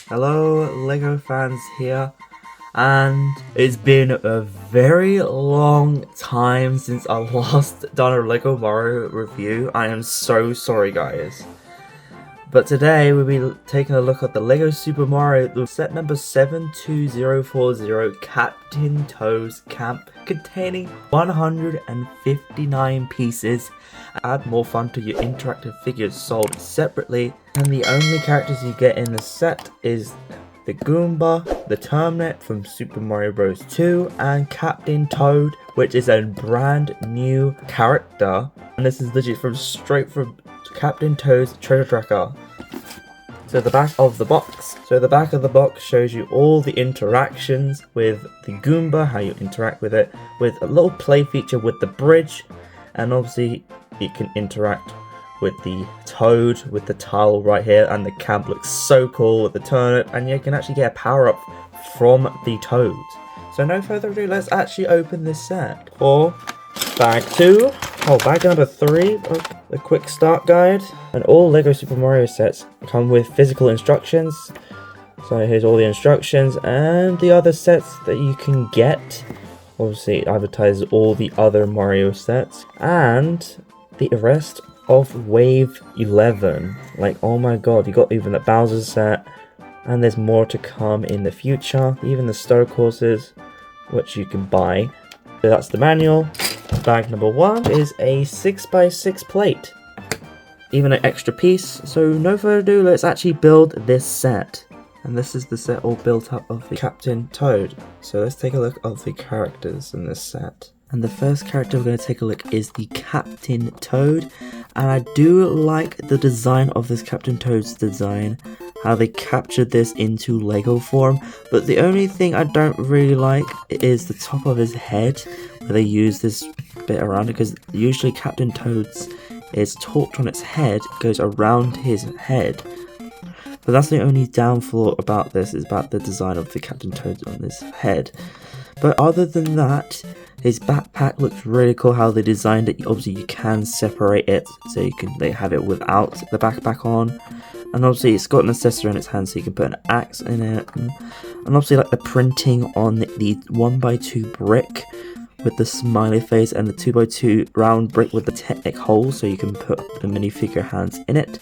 Hello, LEGO fans here, and it's been a very long time since I last done a LEGO Mario review. I am so sorry, guys. But today we'll be taking a look at the LEGO Super Mario set number 72040 Captain Toad's Camp, containing 159 pieces. Add more fun to your interactive figures sold separately, and the only characters you get in the set is the Goomba, the Terminate from Super Mario Bros. 2, and Captain Toad, which is a brand new character, and this is legit straight from Captain Toad's Treasure Tracker. So the back of the box. So the back of the box shows you all the interactions with the Goomba, how you interact with it, with a little play feature with the bridge, and obviously you can interact with the Toad, with the tile right here, and the camp looks so cool with the turnip, and you can actually get a power-up from the Toad. So no further ado, let's actually open this set. For bag 2, bag number 3, a quick start guide. And all LEGO Super Mario sets come with physical instructions. So here's all the instructions, and the other sets that you can get. Obviously it advertises all the other Mario sets, and the rest of Wave 11. Like, oh my god, you got even the Bowser set, and there's more to come in the future. Even the Star Courses, which you can buy. So that's the manual. Bag number 1 is a 6x6 plate. Even an extra piece. So no further ado, let's actually build this set. And this is the set all built up of the Captain Toad. So let's take a look at the characters in this set. And the first character we're going to take a look is the Captain Toad. And I do like the design of this Captain Toad's design, how they captured this into Lego form. But the only thing I don't really like is the top of his head, where they use this bit around it, because usually Captain Toad's is torqued on its head, goes around his head. But that's the only downfall about this, is about the design of the Captain Toad on his head. But other than that, his backpack looks really cool, how they designed it. Obviously you can separate it, so they have it without the backpack on. And obviously it's got an accessory on its hand, so you can put an axe in it. And obviously like the printing on the 1x2 brick with the smiley face, and the 2x2 round brick with the Technic hole, so you can put the minifigure hands in it.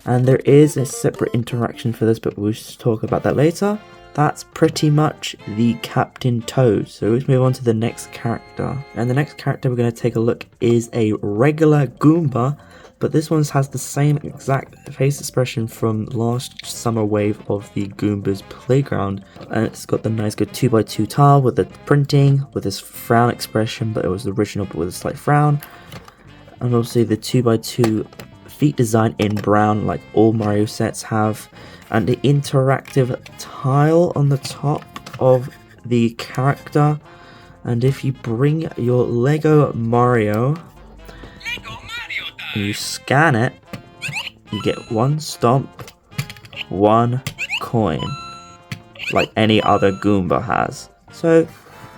And there is a separate interaction for this, but we'll just talk about that later. That's pretty much the Captain Toad. So let's move on to the next character. And the next character we're going to take a look is a regular Goomba, but this one has the same exact face expression from last summer wave of the Goomba's playground. And it's got the nice good 2x2 tile with the printing, with this frown expression, but it was the original but with a slight frown. And obviously the 2x2 feet design in brown, like all Mario sets have, and the interactive tile on the top of the character. And if you bring your Lego Mario and you scan it, you get 1 stomp, 1 coin, like any other Goomba has. So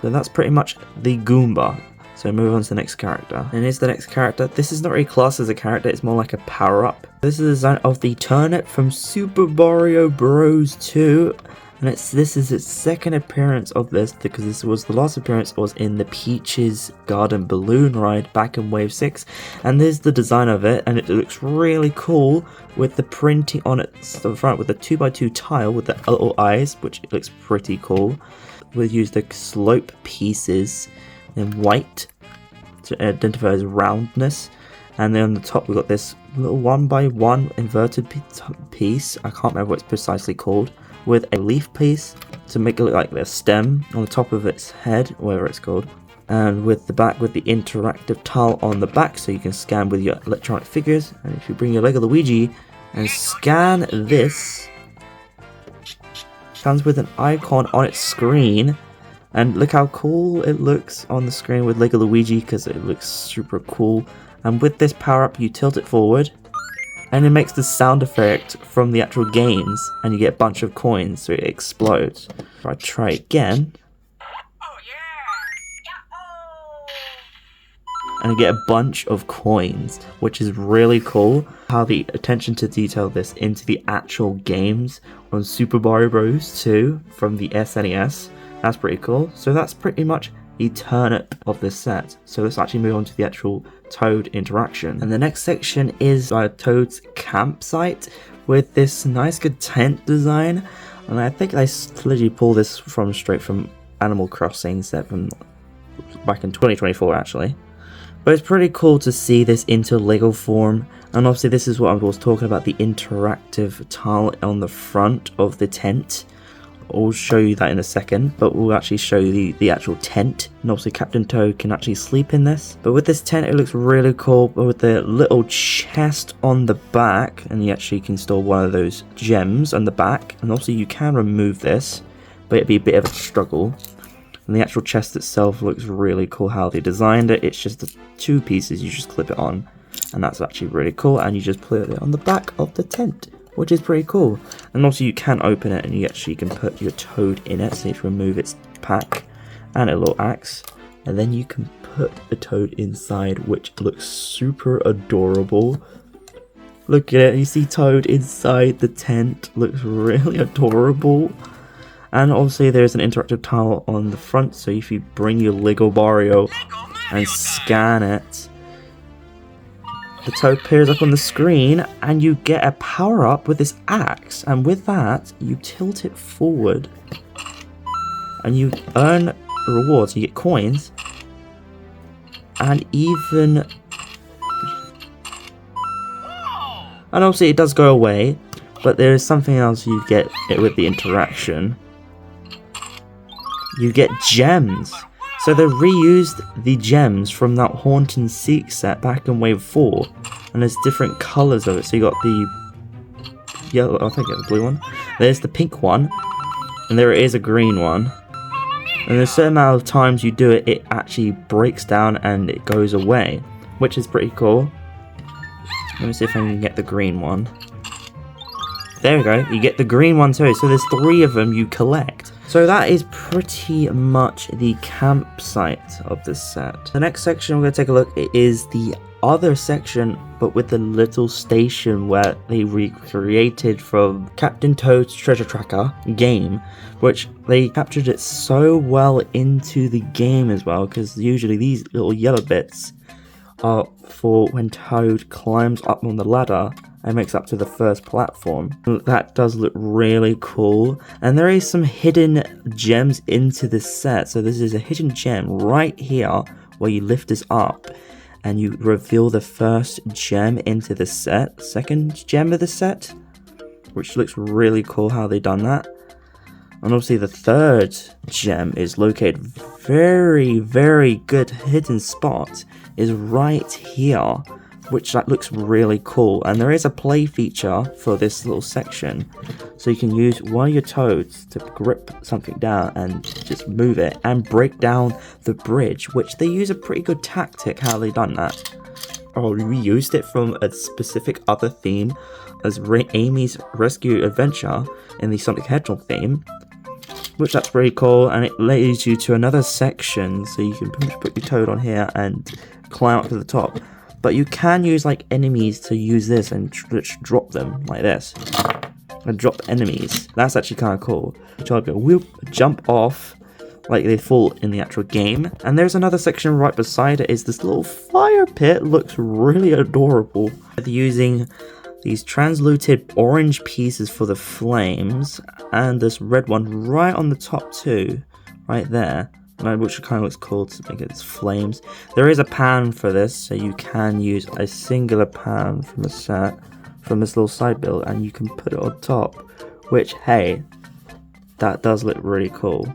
that's pretty much the Goomba. So move on to the next character. And here's the next character. This is not really classed as a character, it's more like a power-up. This is the design of the Turnip from Super Mario Bros. 2. And this is its second appearance of this, because this was the last appearance was in the Peach's Garden Balloon ride back in Wave 6. And this is the design of it, and it looks really cool with the printing on its front with the 2x2 tile with the little eyes, which looks pretty cool. We'll use the slope pieces in white to identify as roundness, and then on the top we've got this little 1x1 inverted piece, I can't remember what it's precisely called, with a leaf piece to make it look like a stem on the top of its head, whatever it's called, and with the back with the interactive tile on the back, so you can scan with your electronic figures. And if you bring your Lego Luigi and scan this, comes with an icon on its screen. And look how cool it looks on the screen with Lego Luigi, because it looks super cool. And with this power up, you tilt it forward, and it makes the sound effect from the actual games, and you get a bunch of coins, so it explodes. If I try again, and you get a bunch of coins, which is really cool. How the attention to detail this into the actual games on Super Mario Bros. 2 from the SNES. That's pretty cool. So that's pretty much the turnip of this set. So let's actually move on to the actual Toad interaction. And the next section is Toad's campsite with this nice good tent design. And I think I literally pulled this straight from Animal Crossing set from back in 2024 actually. But it's pretty cool to see this into Lego form, and obviously this is what I was talking about, the interactive tile on the front of the tent. I'll show you that in a second, but we'll actually show you the actual tent, and obviously Captain Toad can actually sleep in this. But with this tent it looks really cool, but with the little chest on the back, and you actually can store one of those gems on the back, and also you can remove this, but it'd be a bit of a struggle. And the actual chest itself looks really cool how they designed it. It's just the 2 pieces, you just clip it on, and that's actually really cool, and you just put it on the back of the tent, which is pretty cool. And also you can open it and you actually can put your Toad in it, so you have to remove its pack and a little axe, and then you can put the Toad inside, which looks super adorable. Look at it, you see Toad inside the tent, looks really adorable. And obviously there's an interactive tile on the front, so if you bring your Lego Mario and scan it, the Toad appears up on the screen and you get a power up with this axe, and with that you tilt it forward and you earn rewards, you get coins, and even, and obviously it does go away, but there is something else you get with the interaction. You get gems. So they reused the gems from that Haunt and Seek set back in Wave 4. And there's different colours of it. So you got the yellow, I think it's the blue one. There's the pink one. And there is a green one. And there's a certain amount of times you do it, it actually breaks down and it goes away. Which is pretty cool. Let me see if I can get the green one. There we go, you get the green one too. So there's 3 of them you collect. So that is pretty much the campsite of this set. The next section we're going to take a look at is the other section, but with the little station where they recreated from Captain Toad's Treasure Tracker game, which they captured it so well into the game as well, because usually these little yellow bits are for when Toad climbs up on the ladder and makes up to the first platform. That does look really cool, and there is some hidden gems into this set. So this is a hidden gem right here where you lift this up and you reveal the first gem into the set, second gem of the set, which looks really cool how they done that. And obviously the third gem is located very good hidden spot is right here, which that looks really cool. And there is a play feature for this little section, so you can use one of your Toads to grip something down and just move it and break down the bridge, which they use a pretty good tactic how they done that. Oh, we used it from a specific other theme as Amy's Rescue Adventure in the Sonic Hedgehog theme, which that's pretty cool, and it leads you to another section, so you can put your Toad on here and climb up to the top. But you can use like enemies to use this and drop them like this. And drop enemies. That's actually kind of cool. So I'll go whoop, jump off like they fall in the actual game. And there's another section right beside it is this little fire pit. Looks really adorable. They're using these translucid orange pieces for the flames and this red one right on the top too. Right there. Which kind of looks cool to make it flames. There is a pan for this, so you can use a singular pan from a set, from this little side build, and you can put it on top. Which, hey, that does look really cool.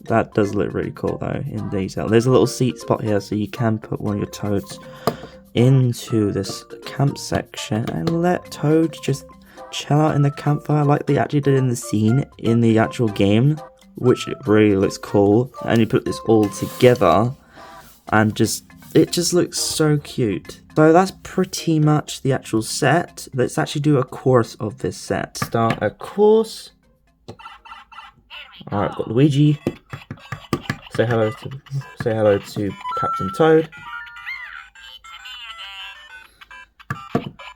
That does look really cool though, in detail. There's a little seat spot here, so you can put one of your Toads into this camp section and let Toad just chill out in the campfire like they actually did in the scene in the actual game, which really looks cool. And you put this all together and it just looks so cute. So that's pretty much the actual set. Let's actually do a course of this set. Start a course. Alright, got Luigi. Say hello to Captain Toad.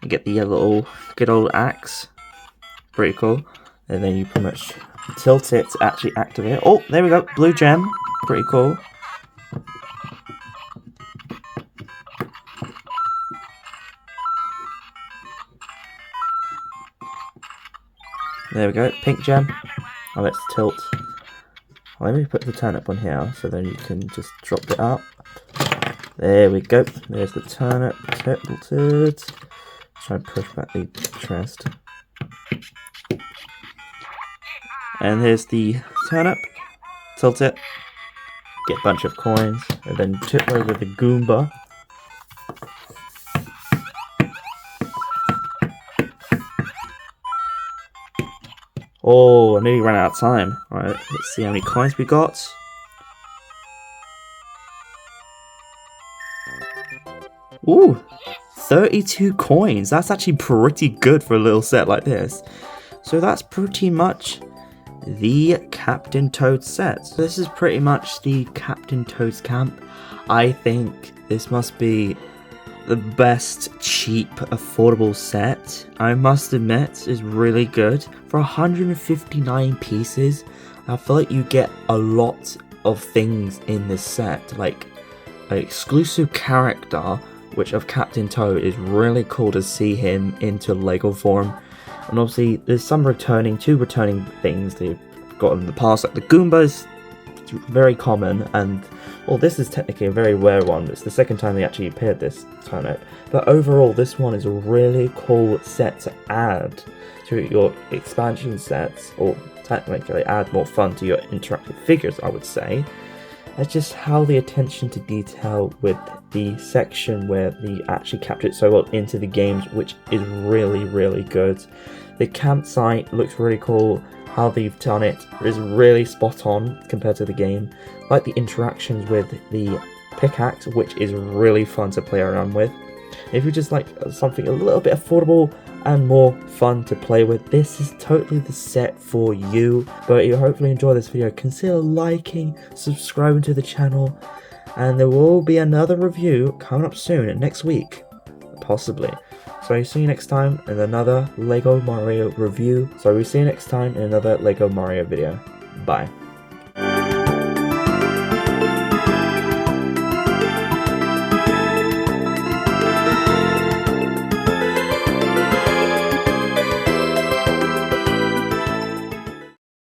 You get the little good old axe. Pretty cool. And then you pretty much tilt it to actually activate it. Oh, there we go. Blue gem. Pretty cool. There we go. Pink gem. Oh, let's tilt. Let me put the turnip on here so then you can just drop it up. There we go. There's the turnip tilted. Try and push back the chest. And here's the turnip. Tilt it. Get a bunch of coins. And then tip over the Goomba. Oh, I nearly ran out of time. Alright, let's see how many coins we got. Ooh, 32 coins. That's actually pretty good for a little set like this. So that's pretty much the Captain Toad set. So this is pretty much the Captain Toad's camp. I think this must be the best cheap affordable set. I must admit is really good. For 159 pieces, I feel like you get a lot of things in this set, like an exclusive character which of Captain Toad is really cool to see him into Lego form. And obviously there's some returning things they've got in the past, like the Goombas. It's very common, and well, this is technically a very rare one. It's the second time they actually appeared this turnip. But overall, this one is a really cool set to add to your expansion sets, or technically add more fun to your interactive figures, I would say. It's just how the attention to detail with the section where they actually capture it so well into the games, which is really, really good. The campsite looks really cool. How they've done it is really spot on compared to the game. Like the interactions with the pickaxe, which is really fun to play around with. If you just like something a little bit affordable and more fun to play with, this is totally the set for you. But you hopefully enjoy this video, consider liking, subscribing to the channel, and there will be another review coming up soon, next week, possibly. So I'll see you next time in another Lego Mario review. So we'll see you next time in another Lego Mario video. Bye.